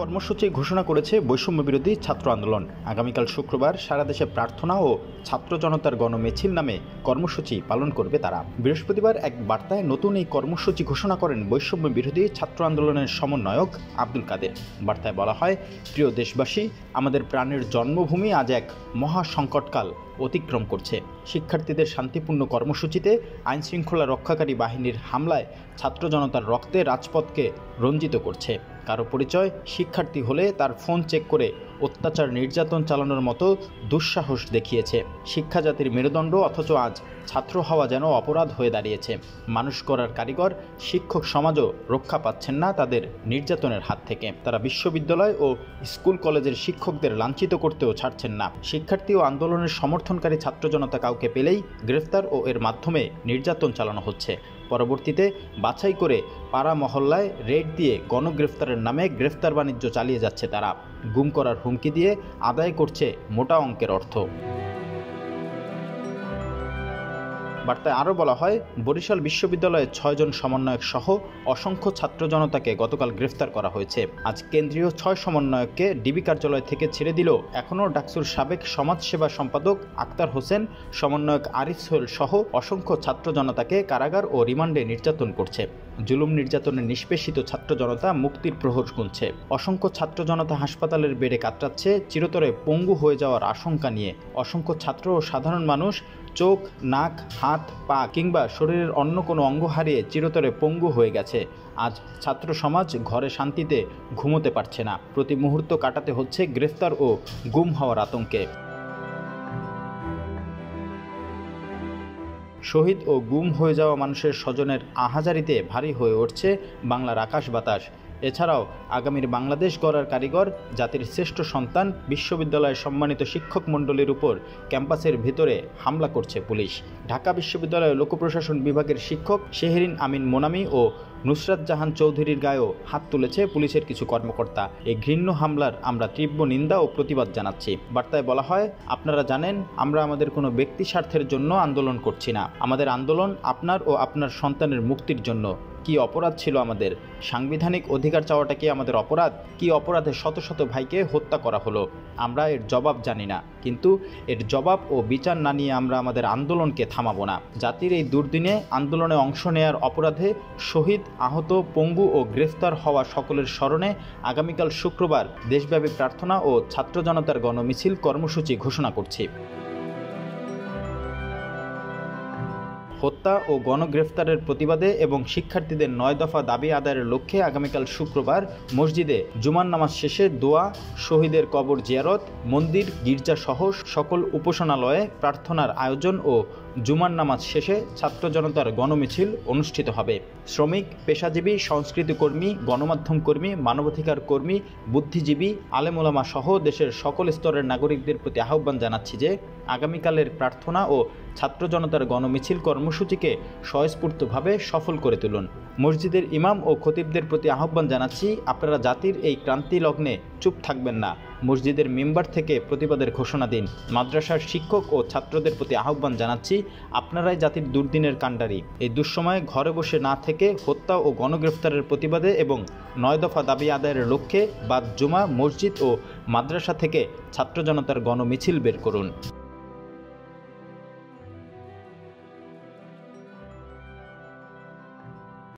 কর্মসূচি ঘোষণা করেছে বৈষম্য বিরোধী ছাত্র আন্দোলন। আগামীকাল শুক্রবার সারা দেশে প্রার্থনা ও ছাত্র জনতার গণমিছিল নামে কর্মসূচি পালন করবে তারা। বৃহস্পতিবার এক বার্তায় নতুন এই কর্মসূচি ঘোষণা করেন বৈষম্য বিরোধী ছাত্র আন্দোলনের সমন্বয়ক আব্দুল কাদের। বার্তায় বলা হয়, প্রিয় দেশবাসী, আমাদের প্রাণের জন্মভূমি আজ এক মহা সংকটকাল অতিক্রম করছে। শিক্ষার্থীদের শান্তিপূর্ণ কর্মসূচিতে আইনশৃঙ্খলা রক্ষাকারী বাহিনীর হামলায় ছাত্র জনতার রক্তে রাজপথকে রঞ্জিত করছে। কারো পরিচয় শিক্ষার্থী হলে তার ফোন চেক করে অত্যাচার নির্যাতন চালানোর মতো দুঃসাহস দেখিয়েছে। শিক্ষা জাতির মেরুদণ্ড, অথচ আজ ছাত্র হওয়া যেন অপরাধ হয়ে দাঁড়িয়েছে। মানুষ করার কারিগর শিক্ষক সমাজও রক্ষা পাচ্ছেন না তাদের নির্যাতনের হাত থেকে। তারা বিশ্ববিদ্যালয় ও স্কুল কলেজের শিক্ষকদের লাঞ্ছিত করতেও ছাড়ছেন না। শিক্ষার্থী ও আন্দোলনের সমর্থনকারী ছাত্র জনতা কাউকে পেলেই গ্রেফতার ও এর মাধ্যমে নির্যাতন চালানো হচ্ছে। পরবর্তীতে বাছাই করে পাড়া মহল্লায় রেড দিয়ে গণগ্রেফতারের নামে গ্রেফতার বাণিজ্য চালিয়ে যাচ্ছে তারা। গুম করার হুমকি দিয়ে আদায় করছে মোটা অঙ্কের অর্থ। বার্তায় আরও বলা হয়, বরিশাল বিশ্ববিদ্যালয়ের 6 জন সমন্বয়ক সহ অসংখ্য ছাত্র জনতাকে গতকাল গ্রেফতার করা হয়েছে। আজ কেন্দ্রীয় 6 সমন্বয়ককে ডিবি কার্যালয় থেকে ছেড়ে দিল এখনও ডাকসুর সাবেক সমাজসেবা সম্পাদক আক্তার হোসেন। সমন্বয়ক আরিফ সোহেল সহ অসংখ্য ছাত্র জনতাকে কারাগার ও রিমান্ডে নির্যাতন করছে। জুলুম নির্যাতনে নিষ্পেষিত ছাত্র জনতা মুক্তির প্রহর গুনছে। অসংখ্য ছাত্র জনতা হাসপাতালের বেডে কাতরাচ্ছে চিরতরে পঙ্গু হয়ে যাওয়ার আশঙ্কা নিয়ে। অসংখ্য ছাত্র ও সাধারণ মানুষ চোখ, নাক, হাত, পা কিংবা শরীরের অন্য কোনো অঙ্গ হারিয়ে চিরতরে পঙ্গু হয়ে গেছে। আজ ছাত্র সমাজ ঘরে শান্তিতে ঘুমোতে পারছে না। প্রতি মুহূর্ত কাটাতে হচ্ছে গ্রেফতার ও গুম হওয়ার আতঙ্কে। শহীদ ও গুম হয়ে যাওয়া মানুষের স্বজনের আহাজারিতে ভারী হয়ে উঠছে বাংলার আকাশ বাতাস। এছাড়াও আগামীর বাংলাদেশ গড়ার কারিগর, জাতির শ্রেষ্ঠ সন্তান, বিশ্ববিদ্যালয়ের সম্মানিত শিক্ষক মণ্ডলীর উপর ক্যাম্পাসের ভিতরে হামলা করছে পুলিশ। ঢাকা বিশ্ববিদ্যালয়ের লোকপ্রশাসন বিভাগের শিক্ষক শেহরিন আমিন মোনামি ও নুসরাত জাহান চৌধুরীর গায়েও হাত তুলেছে পুলিশের কিছু কর্মকর্তা। এই ঘৃণ্য হামলার আমরা তীব্র নিন্দা ও প্রতিবাদ জানাচ্ছি। বার্তায় বলা হয়, আপনারা জানেন, আমরা আমাদের কোনো ব্যক্তি স্বার্থের জন্য আন্দোলন করছি না। আমাদের আন্দোলন আপনার ও আপনার সন্তানের মুক্তির জন্য। কি অপরাধ ছিল আমাদের? সাংবিধানিক অধিকার চাওয়াটা কি আমাদের অপরাধ? কি অপরাধে শত শত ভাইকে হত্যা করা হলো? আমরা এর জবাব জানি না, কিন্তু এর জবাব ও বিচার না নিয়ে আমরা আমাদের আন্দোলনকে থামাবো না। জাতির এই দুর্দিনে আন্দোলনে অংশ নেয়ার অপরাধে শহীদ, আহত, পঙ্গু ও গ্রেফতার হওয়া সকলের স্মরণে আগামীকাল শুক্রবার দেশব্যাপী প্রার্থনা ও ছাত্র জনতার গণমিছিল কর্মসূচি ঘোষণা করছি। হত্যা ও গণগ্রেফতারের প্রতিবাদে এবং শিক্ষার্থীদের 9 দফা দাবি আদায়ের লক্ষ্যে আগামীকাল শুক্রবার মসজিদে জুমার নামাজ শেষে দোয়া, শহীদের কবর জিয়ারত, মন্দির, গির্জা সহ সকল উপাসনালয়ে প্রার্থনার আয়োজন ও জুমার নামাজ শেষে ছাত্র জনতার গণমিছিল অনুষ্ঠিত হবে। শ্রমিক, পেশাজীবী, সংস্কৃতিকর্মী, গণমাধ্যম কর্মী, মানবাধিকার কর্মী, বুদ্ধিজীবী, আলেম ওলামা সহ দেশের সকল স্তরের নাগরিকদের প্রতি আহ্বান জানাচ্ছি যে আগামীকালের প্রার্থনা ও ছাত্র জনতার গণমিছিল কর্মসূচিকে স্বয়স্ফূর্তভাবে সফল করে তুলুন। মসজিদের ইমাম ও খতিবদের প্রতি আহ্বান জানাচ্ছি, আপনারা জাতির এই ক্রান্তি লগ্নে চুপ থাকবেন না। মসজিদের মেম্বার থেকে প্রতিবাদের ঘোষণা দিন। মাদ্রাসার শিক্ষক ও ছাত্রদের প্রতি আহ্বান জানাচ্ছি, আপনারাই জাতির দুর্দিনের কাণ্ডারি। এই দুঃসময়ে ঘরে বসে না থেকে হত্যা ও গণগ্রেফতারের প্রতিবাদে এবং 9 দফা দাবি আদায়ের লক্ষ্যে বাদ জুমা, মসজিদ ও মাদ্রাসা থেকে ছাত্র জনতার গণমিছিল বের করুন।